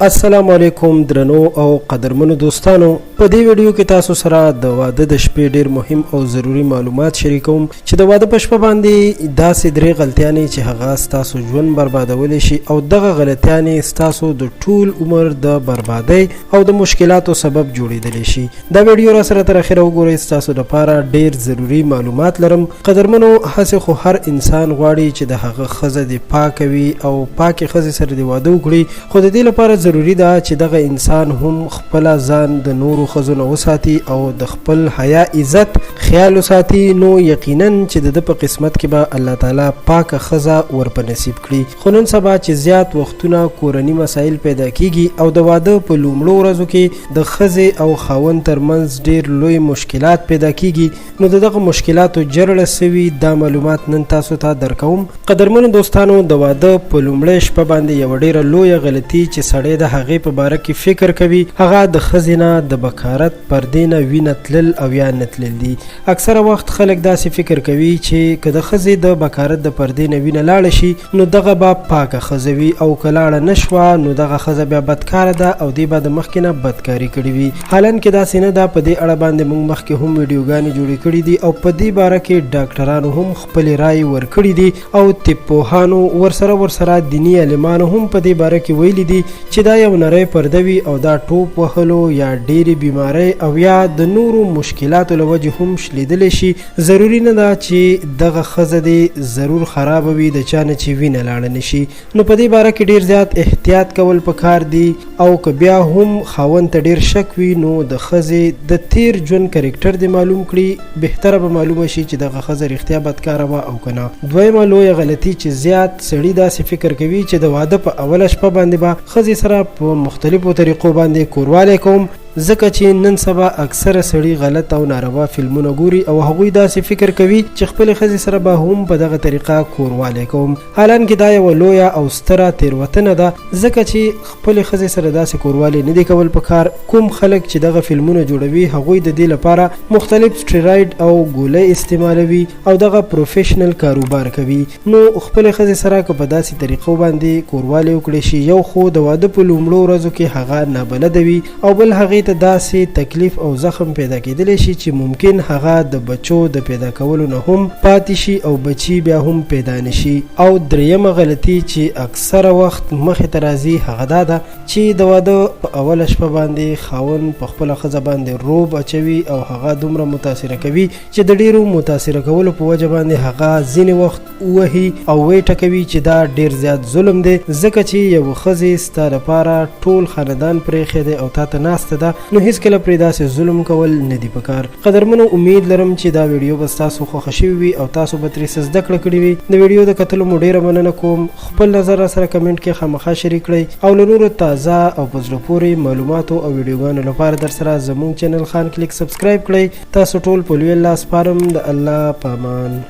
السلام علیکم درنو او قدرمنو دوستانو، په دې ویډیو کې تاسو سره د واده د شپې ډیر مهم او ضروری معلومات شریکوم چې د واده په شپه باندې داسې درې غلطیانی چې هغه تاسو ژوند بربادولی شي او دغه غلطیانی تاسو د ټول عمر د بربادۍ او د مشکلاتو سبب جوړیدلی شي. دا ویډیو را سره تر اخره وګورئ، تاسو لپاره ډیر ضروری معلومات لرم. قدرمنو، هڅه خو هر انسان غواړي چې د هغه ښځه د پاکه وي او پاکې ښځې سره د واده وکړي، خو د دې لپاره ضروری ده چې دغه انسان هم خپل ځان د نورو ښځو نه وساتي او د خپل حیا عزت خیال وساتي. نو یقینا چې د په قسمت کې به الله تعالی پاکه ښځه ور په نصیب کړي. خو نن سبا چې زیات وختونه کورني مسایل پیدا کیږي او د واده په لومړو ورځو کې د ښځې او خاوند ترمنځ ډیر لوی مشکلات پیدا کیږي، نو دغه مشکلاتو جرړه سوي دا معلومات نن تاسو ته درکوم. قدرمنو دوستانو، د واده په لومړۍ شپه باندې یو ډیره لویه غلطي چې سړی د هغې په باره کې فکر کوي هغه د ښځې نه د بکارت پردې نه وینه تلل او یا نه تلل دي. اکثره وخت خلک داسې فکر کوي چې که د ښځې د بکارت د پردې نه وینه لاړه شي نو دغه به پاکه ښځه وي، او که لاړه نه شوه نو دغه ښځه بیا بدکاره ده او دې به د مخکې نه بدکاري کړې وي. حالانکې داسې نه ده. په دې اړه باندې موږ مخکې هم ویډیوګانې جوړې کړي دي او په دې باره کې ډاکټرانو هم خپلې رایې ورکړي دي او طب پوهانو ورسره دیني عالمانو هم په دې باره کې ویلي دي چې دا یو نری پرده وي او دا ټوپ وهلو یا ډېرې بیمارۍ او یا د نورو مشکلاتو له وجې هم شلیدلی شي. ضروري نه ده چې دغه ښځه دې ضرور خرابه وي د چا نه چې وینه لاړه نه شي. نو په دې باره کې ډېر زیات احتیاط کول پکار دي، او که بیا هم خاوند ته ډېر شک وي نو د ښځې د تیر ژوند کرکټر دې معلوم کړي، بهتره به معلومه شي چې دغه ښځه رښتیا بدکاره وه او که نه. دویمه لویه غلطي چې زیات سړي داسې فکر کوي چې د واده په اوله شپه باندې به ښځې سره په مختلفو طریقو باندې کوروالی کوم، ځکه چې نن سبا اکثره سړي غلط او ناروا فلمونه ګوري او هغوی داسې فکر کوي چې خپلې ښځې سره به هم په دغه طریقه کوروالی کوم. حالانکې دا یوه لویه او ستره تېروتنه ده، ځکه چې خپلې ښځې سره داسې کوروالی نه دی کول پکار. کوم خلک چې دغه فلمونه جوړوي هغوی د دې لپاره مختلف سټیراید او ګولۍ استعمالوي او دغه پروفیشنل کاروبار کوي. نو خپلې ښځې سره که په داسې طریقو باندې کوروالی وکړی شي، یو خو د واده په لومړو ورځو کې هغه نابلده وي او بل هغې ته داسې تکلیف او زخم پیدا کېدلی شي چې ممکن هغه د بچو د پیدا کولو نه هم پاتې شي او بچي بیا هم پیدا نشي. او دریمه غلطي چې اکثره وخت مخې ته راځي هغه دا ده چې د واده په اوله شپه باندې خاوند په خپله ښځه باندې روب اچوي او هغه دومره متاثره کوي چې د ډیرو متاثره کولو په وجه باندې هغه ځینې وخت ووهي او ویې ټکوي چې دا ډیر زیات ظلم دی، ځکه چې یوه ښځې ستا لپاره ټول خاندان پرېښی دی او تا ته ناسته ده، نو هیڅکله پرې داسې ظلم کول نه دي پکار. قدرمنو، امید لرم چې دا ویډیو به ستاسو خوښه شوې وي او تاسو به ترې څه زده کړه کړې وي. د ویډیو د کتلو مو ډیره مننه کوم. خپل نظر را سره کمنټ کې خامخا شریک کړئ او له نورو تازه او په زړه پورې معلوماتو او ویډیوګانو لپاره در سره زموږ چینل خان کلیک سبسکرایب کړئ. تاسو ټول په لوی الله سپارم. د الله په امان.